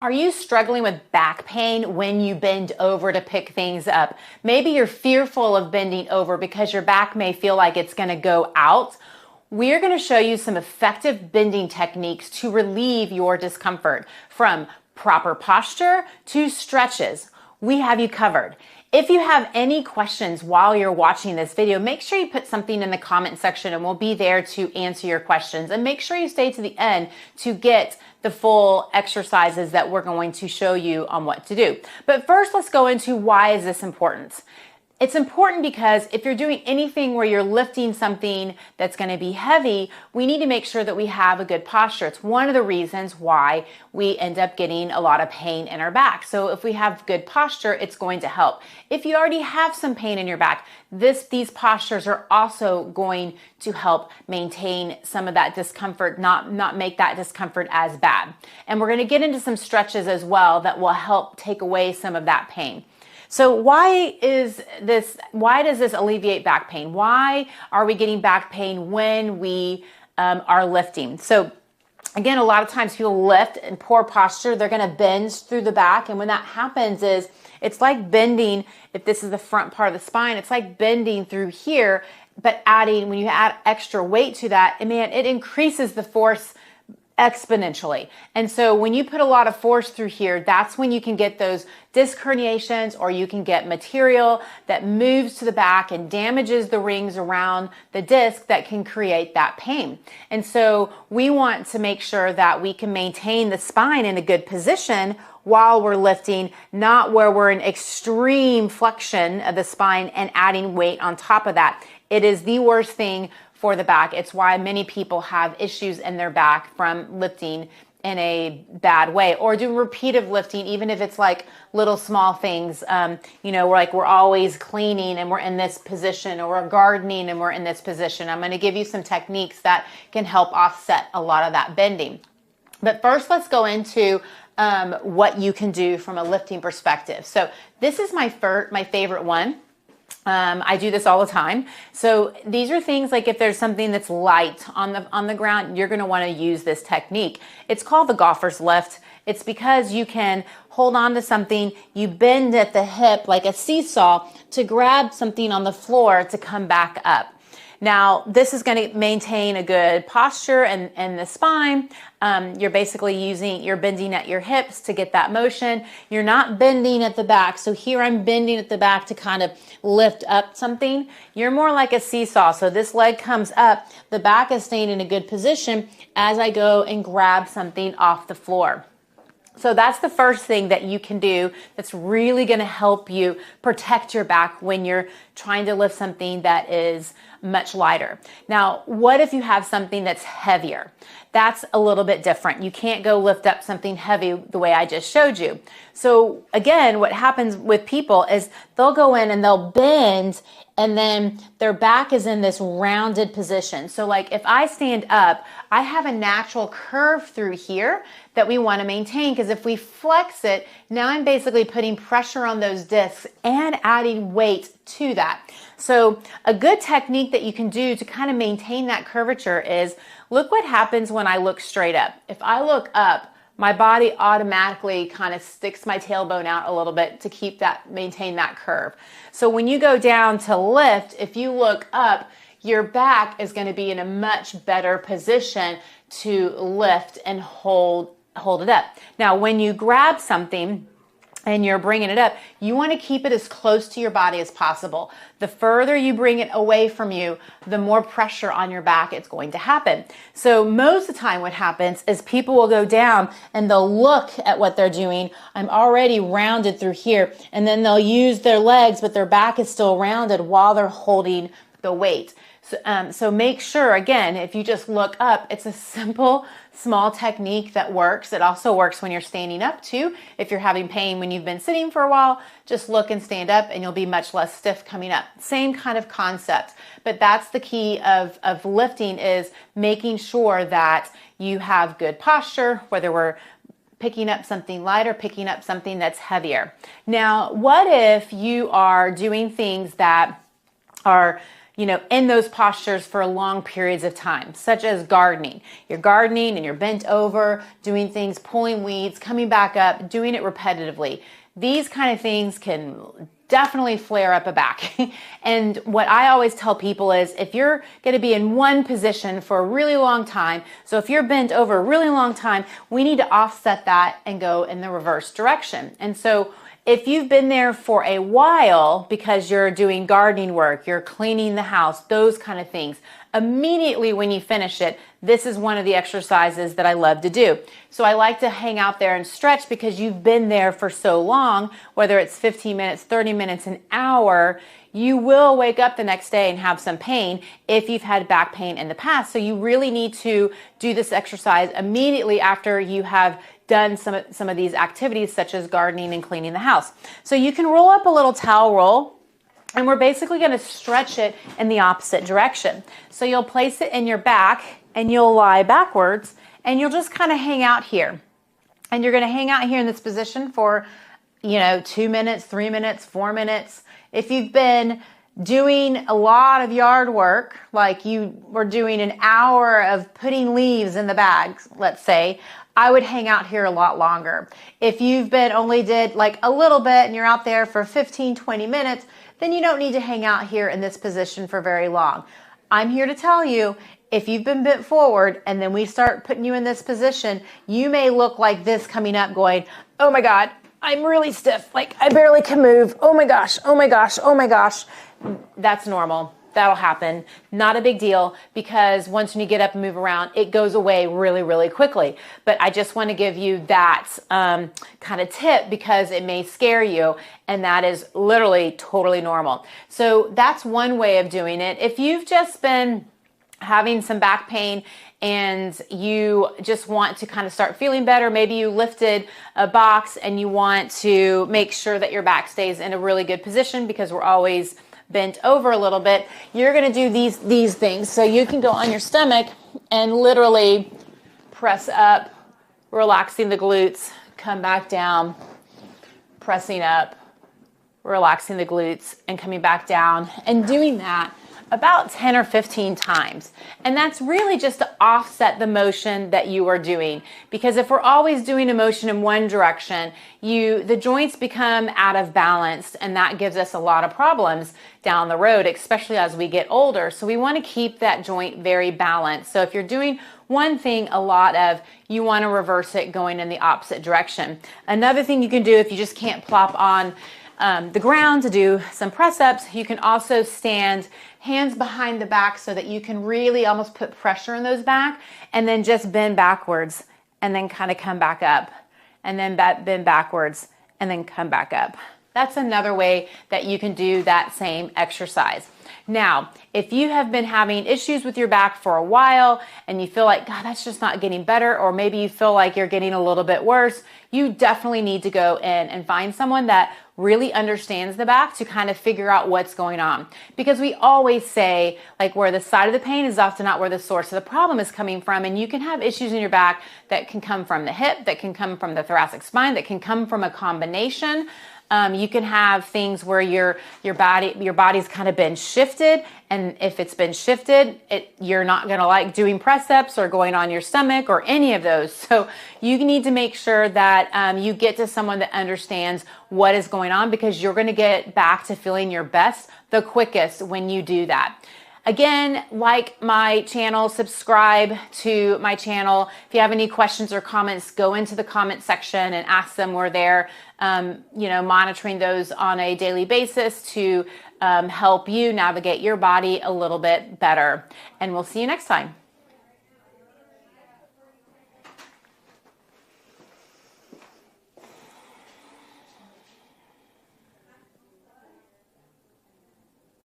Are you struggling with back pain when you bend over to pick things up? Maybe you're fearful of bending over because your back may feel like it's going to go out. We're going to show you some effective bending techniques to relieve your discomfort, from proper posture to stretches. We have you covered. If you have any questions while you're watching this video, make sure you put something in the comment section and we'll be there to answer your questions. And make sure you stay to the end to get the full exercises that we're going to show you on what to do. But first, let's go into why is this important. It's important because if you're doing anything where you're lifting something that's going to be heavy, we need to make sure that we have a good posture. It's one of the reasons why we end up getting a lot of pain in our back. So if we have good posture, it's going to help. If you already have some pain in your back, these postures are also going to help maintain some of that discomfort, not make that discomfort as bad. And we're going to get into some stretches as well that will help take away some of that pain. So why does this alleviate back pain? Why are we getting back pain when we are lifting? So again, a lot of times people lift in poor posture, they're going to bend through the back. And when that happens it's like bending, if this is the front part of the spine, it's like bending through here, but when you add extra weight to that, it increases the force exponentially. And so when you put a lot of force through here, that's when you can get those disc herniations, or you can get material that moves to the back and damages the rings around the disc that can create that pain. And so we want to make sure that we can maintain the spine in a good position while we're lifting, not where we're in extreme flexion of the spine and adding weight on top of that. It is the worst thing for the back. It's why many people have issues in their back from lifting in a bad way, or doing repeated lifting, even if it's like little small things. We're always cleaning and we're in this position, or we're gardening and we're in this position. I'm going to give you some techniques that can help offset a lot of that bending. But first, let's go into what you can do from a lifting perspective. So this is my favorite one. I do this all the time. So these are things like if there's something that's light on the ground, you're going to want to use this technique. It's called the golfer's lift. It's because you can hold on to something, you bend at the hip like a seesaw to grab something on the floor to come back up. Now, this is going to maintain a good posture and the spine. You're bending at your hips to get that motion. You're not bending at the back. So here I'm bending at the back to kind of lift up something. You're more like a seesaw. So this leg comes up, the back is staying in a good position as I go and grab something off the floor. So that's the first thing that you can do that's really going to help you protect your back when you're trying to lift something that is much lighter. Now, what if you have something that's heavier? That's a little bit different. You can't go lift up something heavy the way I just showed you. So again, what happens with people is they'll go in and they'll bend, and then their back is in this rounded position. So like if I stand up, I have a natural curve through here that we want to maintain, because if we flex it, now I'm basically putting pressure on those discs and adding weight to that. So a good technique that you can do to kind of maintain that curvature is, look what happens when I look straight up. If I look up, my body automatically kind of sticks my tailbone out a little bit to maintain that curve. So when you go down to lift, if you look up, your back is going to be in a much better position to lift and hold it up. Now, when you grab something and you're bringing it up, you want to keep it as close to your body as possible. The further you bring it away from you, the more pressure on your back it's going to happen. So most of the time what happens is people will go down and they'll look at what they're doing. I'm already rounded through here. And then they'll use their legs, but their back is still rounded while they're holding the weight. So make sure, again, if you just look up, it's a simple, small technique that works. It also works when you're standing up too. If you're having pain when you've been sitting for a while, just look and stand up and you'll be much less stiff coming up. Same kind of concept, but that's the key of lifting, is making sure that you have good posture, whether we're picking up something lighter, picking up something that's heavier. Now, what if you are doing things that are in those postures for long periods of time, such as gardening. You're gardening and you're bent over, doing things, pulling weeds, coming back up, doing it repetitively. These kind of things can definitely flare up a back. And what I always tell people is if you're going to be in one position for a really long time, so if you're bent over a really long time, we need to offset that and go in the reverse direction. And so if you've been there for a while because you're doing gardening work, you're cleaning the house, those kind of things, immediately when you finish it, this is one of the exercises that I love to do. So I like to hang out there and stretch because you've been there for so long, whether it's 15 minutes, 30 minutes, an hour, you will wake up the next day and have some pain if you've had back pain in the past. So you really need to do this exercise immediately after you have done some of these activities such as gardening and cleaning the house. So you can roll up a little towel roll, and we're basically going to stretch it in the opposite direction. So you'll place it in your back and you'll lie backwards and you'll just kind of hang out here. And you're going to hang out here in this position for 2 minutes, 3 minutes, 4 minutes. If you've been doing a lot of yard work, like you were doing an hour of putting leaves in the bags, let's say, I would hang out here a lot longer. If you've been only did like a little bit and you're out there for 15, 20 minutes, then you don't need to hang out here in this position for very long. I'm here to tell you, if you've been bent forward and then we start putting you in this position, you may look like this coming up going, oh my God, I'm really stiff. Like I barely can move. Oh my gosh, oh my gosh, oh my gosh. That's normal. That'll happen. Not a big deal because once you get up and move around, it goes away really, really quickly. But I just want to give you that kind of tip because it may scare you, and that is literally totally normal. So that's one way of doing it. If you've just been having some back pain and you just want to kind of start feeling better, maybe you lifted a box and you want to make sure that your back stays in a really good position because we're always bent over a little bit, you're going to do these things. So you can go on your stomach and literally press up, relaxing the glutes, come back down, pressing up, relaxing the glutes, and coming back down, and doing that about 10 or 15 times. And that's really just to offset the motion that you are doing. Because if we're always doing a motion in one direction, the joints become out of balance, and that gives us a lot of problems down the road, especially as we get older. So we want to keep that joint very balanced. So if you're doing one thing a lot of, you want to reverse it going in the opposite direction. Another thing you can do if you just can't plop on the ground to do some press-ups, you can also stand hands behind the back so that you can really almost put pressure in those back, and then just bend backwards and then kind of come back up, and then bend backwards and then come back up. That's another way that you can do that same exercise. Now, if you have been having issues with your back for a while and you feel like, God, that's just not getting better, or maybe you feel like you're getting a little bit worse, you definitely need to go in and find someone that really understands the back to kind of figure out what's going on. Because we always say, like, where the side of the pain is often not where the source of the problem is coming from. And you can have issues in your back that can come from the hip, that can come from the thoracic spine, that can come from a combination. You can have things where your body's kind of been shifted, and if it's been shifted, you're not going to like doing press-ups or going on your stomach or any of those. So you need to make sure that you get to someone that understands what is going on, because you're going to get back to feeling your best the quickest when you do that. Again, like my channel, subscribe to my channel. If you have any questions or comments, go into the comment section and ask them. We're there, monitoring those on a daily basis to help you navigate your body a little bit better. And we'll see you next time.